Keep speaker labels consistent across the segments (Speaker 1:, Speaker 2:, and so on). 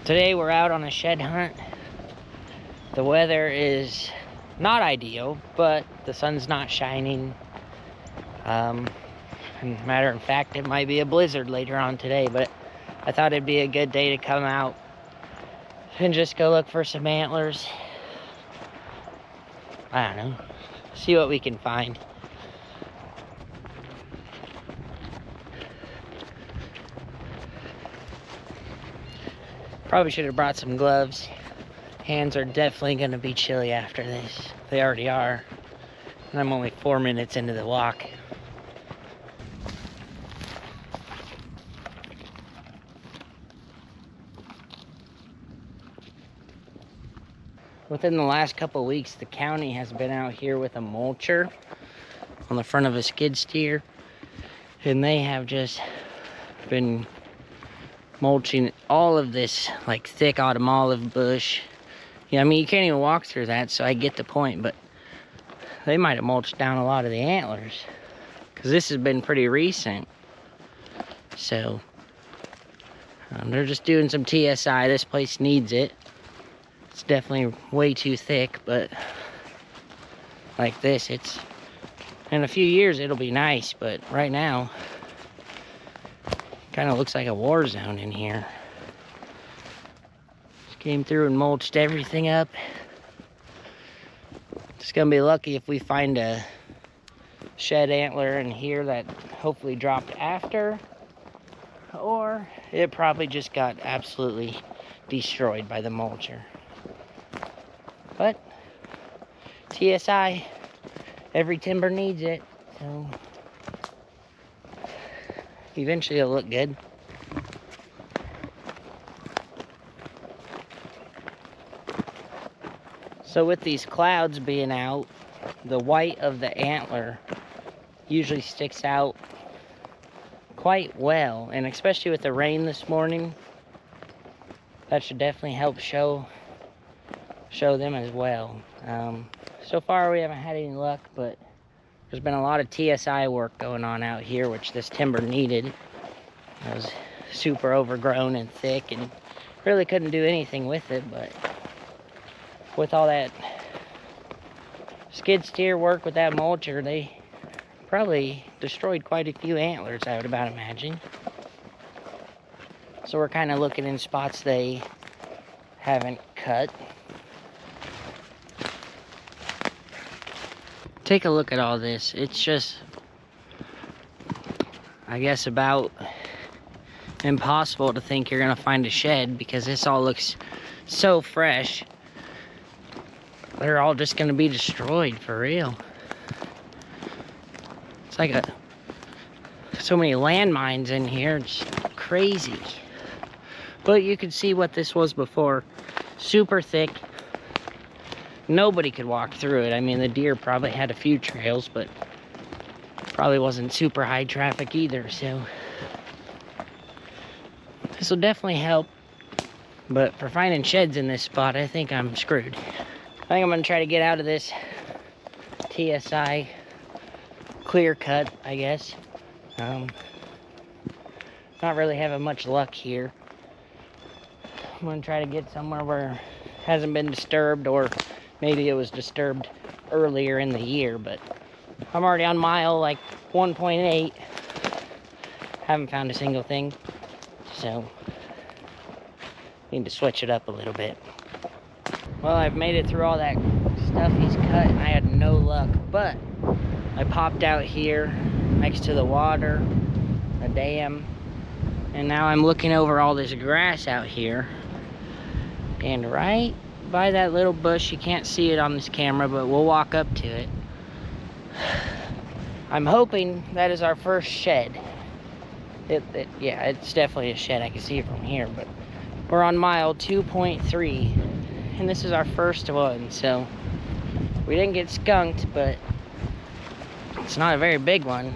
Speaker 1: Today we're out on a shed hunt. The weather is not ideal, but the sun's not shining. And matter of fact, it might be a blizzard later on today, but I thought it'd be a good day to come out and just go look for some antlers. I don't know, see what we can find. Probably should have brought some gloves. Hands are definitely going to be chilly after this. They already are. And I'm only 4 minutes into the walk. Within the last couple of weeks, the county has been out here with a mulcher on the front of a skid steer. And they have just been mulching all of this like thick autumn olive bush. Yeah, I mean, you can't even walk through that, so I get the point, but they might have mulched down a lot of the antlers because this has been pretty recent. So they're just doing some TSI. This place needs it. It's definitely way too thick, but like this, it's in a few years it'll be nice, but right now kind of looks like a war zone in here. Just came through and mulched everything up. Just gonna be lucky if we find a shed antler in here that hopefully dropped after, or it probably just got absolutely destroyed by the mulcher. But TSI, every timber needs it, so eventually it'll look good. So with these clouds being out, the white of the antler usually sticks out quite well, and especially with the rain this morning, that should definitely help show them as well. So far we haven't had any luck, but there's been a lot of TSI work going on out here, which this timber needed. It was super overgrown and thick and really couldn't do anything with it, but with all that skid steer work with that mulcher, they probably destroyed quite a few antlers, I would about imagine. So we're kind of looking in spots they haven't cut. Take a look at all this. It's just, I guess, about impossible to think you're gonna find a shed because this all looks so fresh. They're all just gonna be destroyed for real. It's like so many landmines in here. It's crazy. But you can see what this was before. Super thick. Nobody could walk through it. I mean, the deer probably had a few trails, but probably wasn't super high traffic either, so this will definitely help. But for finding sheds in this spot, I think I'm screwed. I think I'm gonna try to get out of this TSI clear cut, I guess. Not really having much luck here. I'm gonna try to get somewhere where it hasn't been disturbed, or maybe it was disturbed earlier in the year, but I'm already on mile like 1.8. Haven't found a single thing, so need to switch it up a little bit. Well, I've made it through all that stuff he's cut and I had no luck, but I popped out here next to the water, a dam, and now I'm looking over all this grass out here, and right by that little bush, you can't see it on this camera, but we'll walk up to it. I'm hoping that is our first shed. Yeah, it's definitely a shed. I can see it from here, but we're on mile 2.3, and this is our first one, so we didn't get skunked, but it's not a very big one.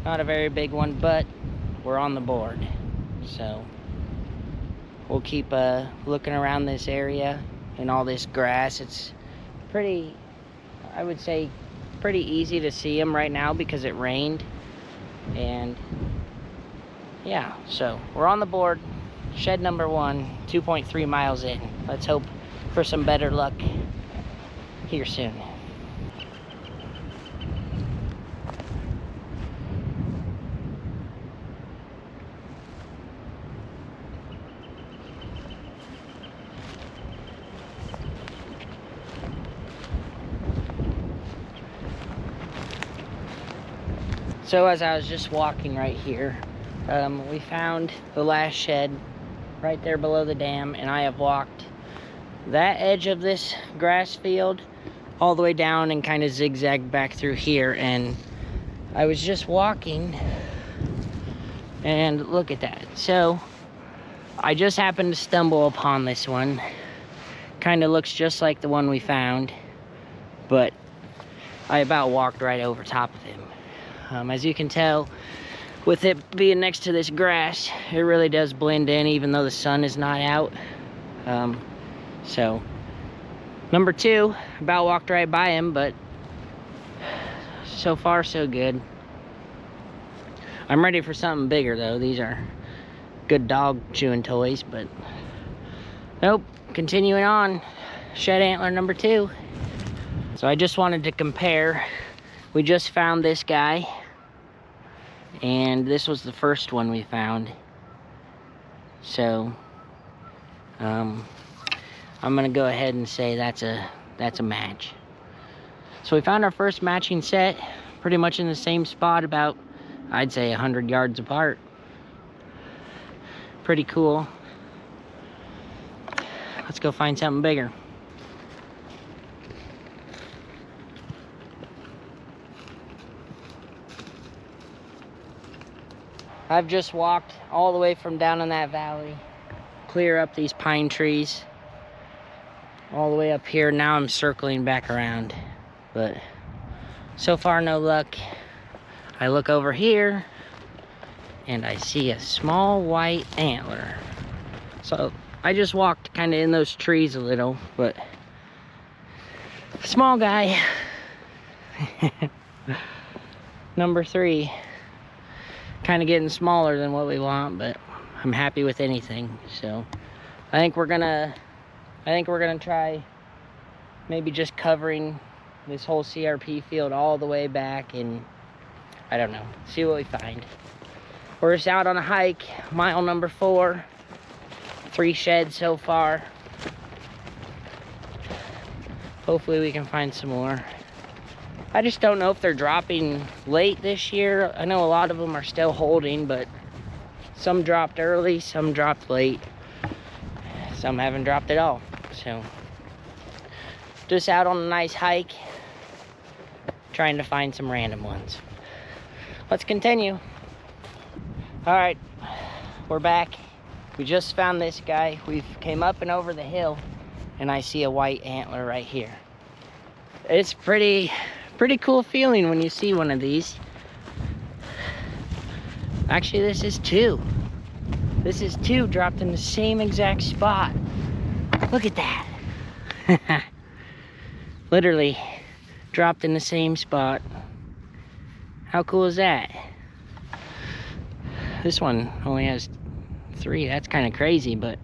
Speaker 1: Not a very big one, but we're on the board. So we'll keep looking around this area and all this grass. It's pretty, I would say, pretty easy to see them right now because it rained. And yeah, so we're on the board. Shed number 1, 2.3 miles in. Let's hope for some better luck here soon. So as I was just walking right here, we found the last shed right there below the dam, and I have walked that edge of this grass field all the way down and kind of zigzagged back through here. And I was just walking, and look at that. So I just happened to stumble upon this one. Kind of looks just like the one we found, but I about walked right over top of him. As you can tell, with it being next to this grass, it really does blend in even though the sun is not out. So, number 2, about walked right by him, but so far so good. I'm ready for something bigger though. These are good dog chewing toys, but nope, continuing on. Shed antler number 2. So I just wanted to compare. We just found this guy, and this was the first one we found. So I'm gonna go ahead and say that's a match. So we found our first matching set pretty much in the same spot, about, I'd say, 100 yards apart. Pretty cool. Let's go find something bigger. I've just walked all the way from down in that valley, clear up these pine trees, all the way up here. Now I'm circling back around, but so far no luck. I look over here and I see a small white antler. So I just walked kind of in those trees a little, but small guy. Number 3. Kind of getting smaller than what we want, but I'm happy with anything. So I think we're gonna try maybe just covering this whole CRP field all the way back, and I don't know, see what we find. We're just out on a hike, mile number 4, 3 sheds so far. Hopefully we can find some more. I just don't know if they're dropping late this year. I know a lot of them are still holding, but some dropped early, some dropped late, some haven't dropped at all. So just out on a nice hike, trying to find some random ones. Let's continue. All right, we're back. We just found this guy. We came up and over the hill, and I see a white antler right here. It's pretty cool feeling when you see one of these. Actually, this is 2. This is 2 dropped in the same exact spot. Look at that. Literally dropped in the same spot. How cool is that? This one only has 3. That's kind of crazy, but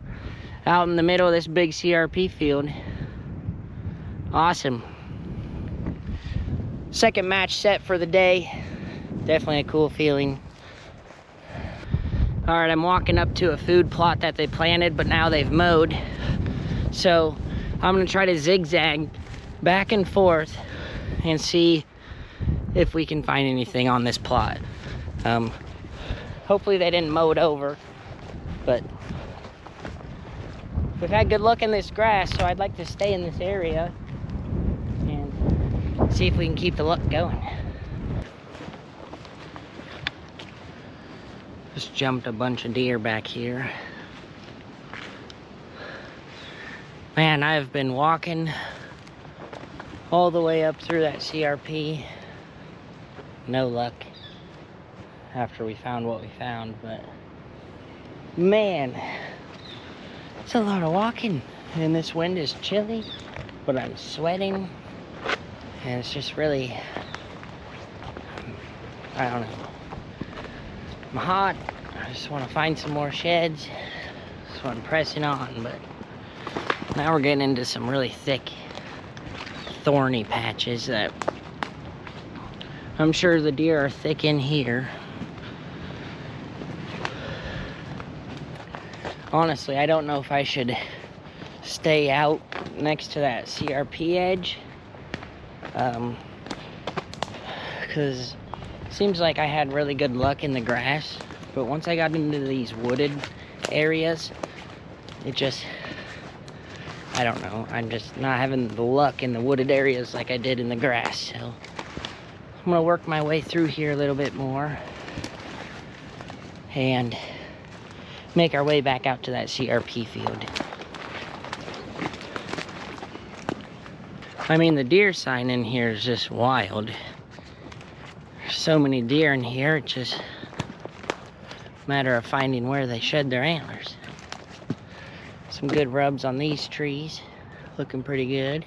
Speaker 1: out in the middle of this big CRP field. Awesome. Second match set for the day. Definitely a cool feeling. All right, I'm walking up to a food plot that they planted, but now they've mowed. So I'm gonna try to zigzag back and forth and see if we can find anything on this plot. Hopefully they didn't mow it over, but we've had good luck in this grass, so I'd like to stay in this area and see if we can keep the luck going. Just jumped a bunch of deer back here. Man, I've been walking all the way up through that CRP. No luck after we found what we found, but man, it's a lot of walking, and this wind is chilly, but I'm sweating. And it's just really, I don't know. I'm hot. I just want to find some more sheds. So I'm pressing on, but now we're getting into some really thick, thorny patches that I'm sure the deer are thick in here. Honestly, I don't know if I should stay out next to that CRP edge. Because it seems like I had really good luck in the grass. But once I got into these wooded areas, it just, I don't know. I'm just not having the luck in the wooded areas like I did in the grass. So I'm going to work my way through here a little bit more. And make our way back out to that CRP field. I mean, the deer sign in here is just wild. There's so many deer in here, it's just a matter of finding where they shed their antlers. Some good rubs on these trees, looking pretty good.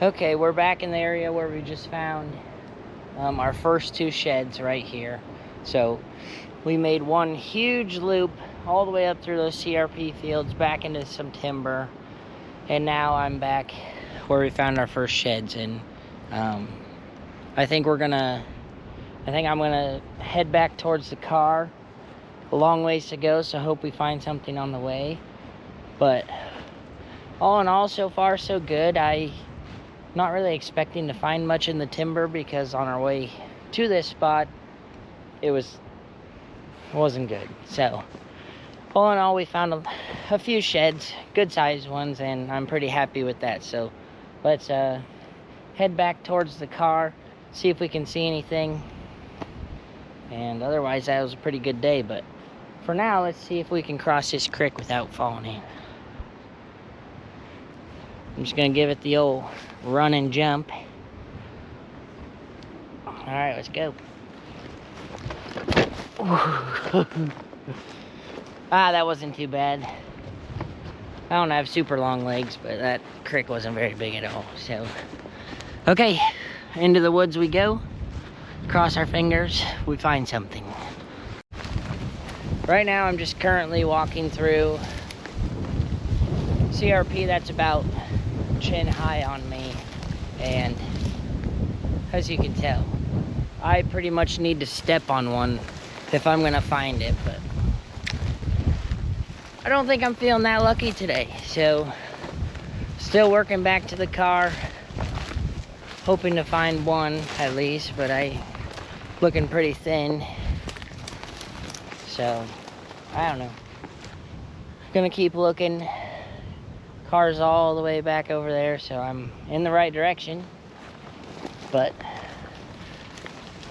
Speaker 1: Okay, we're back in the area where we just found our first 2 sheds right here. So we made one huge loop all the way up through those CRP fields, back into some timber, and now I'm back where we found our first sheds. And I think I'm gonna head back towards the car. A long ways to go, so I hope we find something on the way. But all in all, so far so good. I'm not really expecting to find much in the timber, because on our way to this spot it wasn't good. So all in all, we found a few sheds, good sized ones, and I'm pretty happy with that. So let's head back towards the car, see if we can see anything. And otherwise, that was a pretty good day. But for now, let's see if we can cross this creek without falling in. I'm just gonna give it the old run and jump. All right, let's go. That wasn't too bad. I don't have super long legs, but that creek wasn't very big at all. So, okay, into the woods we go. Cross our fingers, we find something. Right now, I'm just currently walking through CRP that's about chin high on me. And as you can tell, I pretty much need to step on one if I'm gonna find it, but I don't think I'm feeling that lucky today. So still working back to the car, hoping to find one at least, but looking pretty thin. So I don't know, gonna keep looking. Car's all the way back over there, so I'm in the right direction, but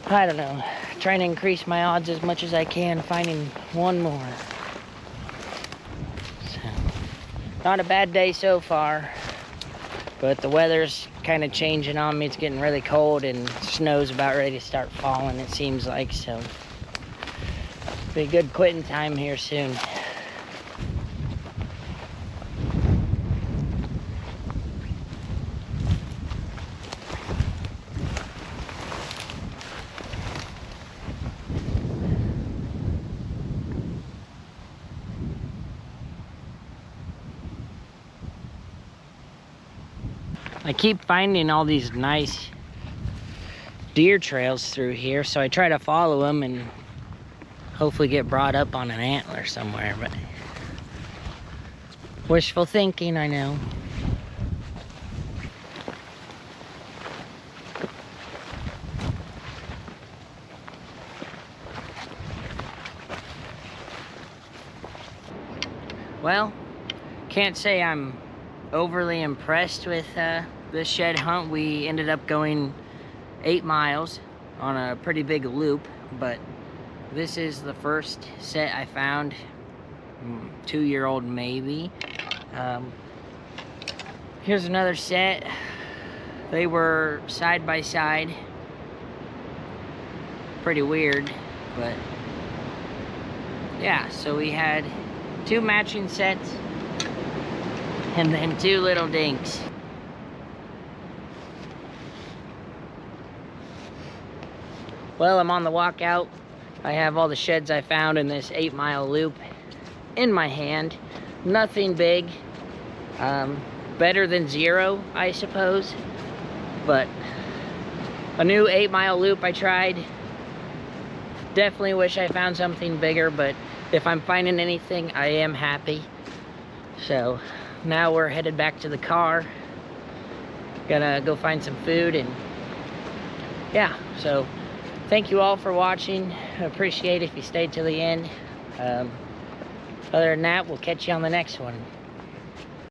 Speaker 1: I don't know, trying to increase my odds as much as I can finding one more. So, not a bad day so far, but the weather's kind of changing on me. It's getting really cold and snow's about ready to start falling, it seems like. So be a good quitting time here soon. I keep finding all these nice deer trails through here, so I try to follow them and hopefully get brought up on an antler somewhere, but wishful thinking, I know. Well, can't say I'm overly impressed with this shed hunt. We ended up going 8 miles on a pretty big loop, but this is the first set I found, 2-year-old maybe. Here's another set. They were side by side. Pretty weird, but yeah, so we had 2 matching sets and then 2 little dinks. Well, I'm on the walk out. I have all the sheds I found in this 8-mile loop in my hand. Nothing big. Better than zero, I suppose. But a new 8-mile loop I tried. Definitely wish I found something bigger, but if I'm finding anything, I am happy. So now we're headed back to the car. Gonna go find some food, and yeah, so thank you all for watching. I appreciate it if you stayed till the end. Other than that, we'll catch you on the next one.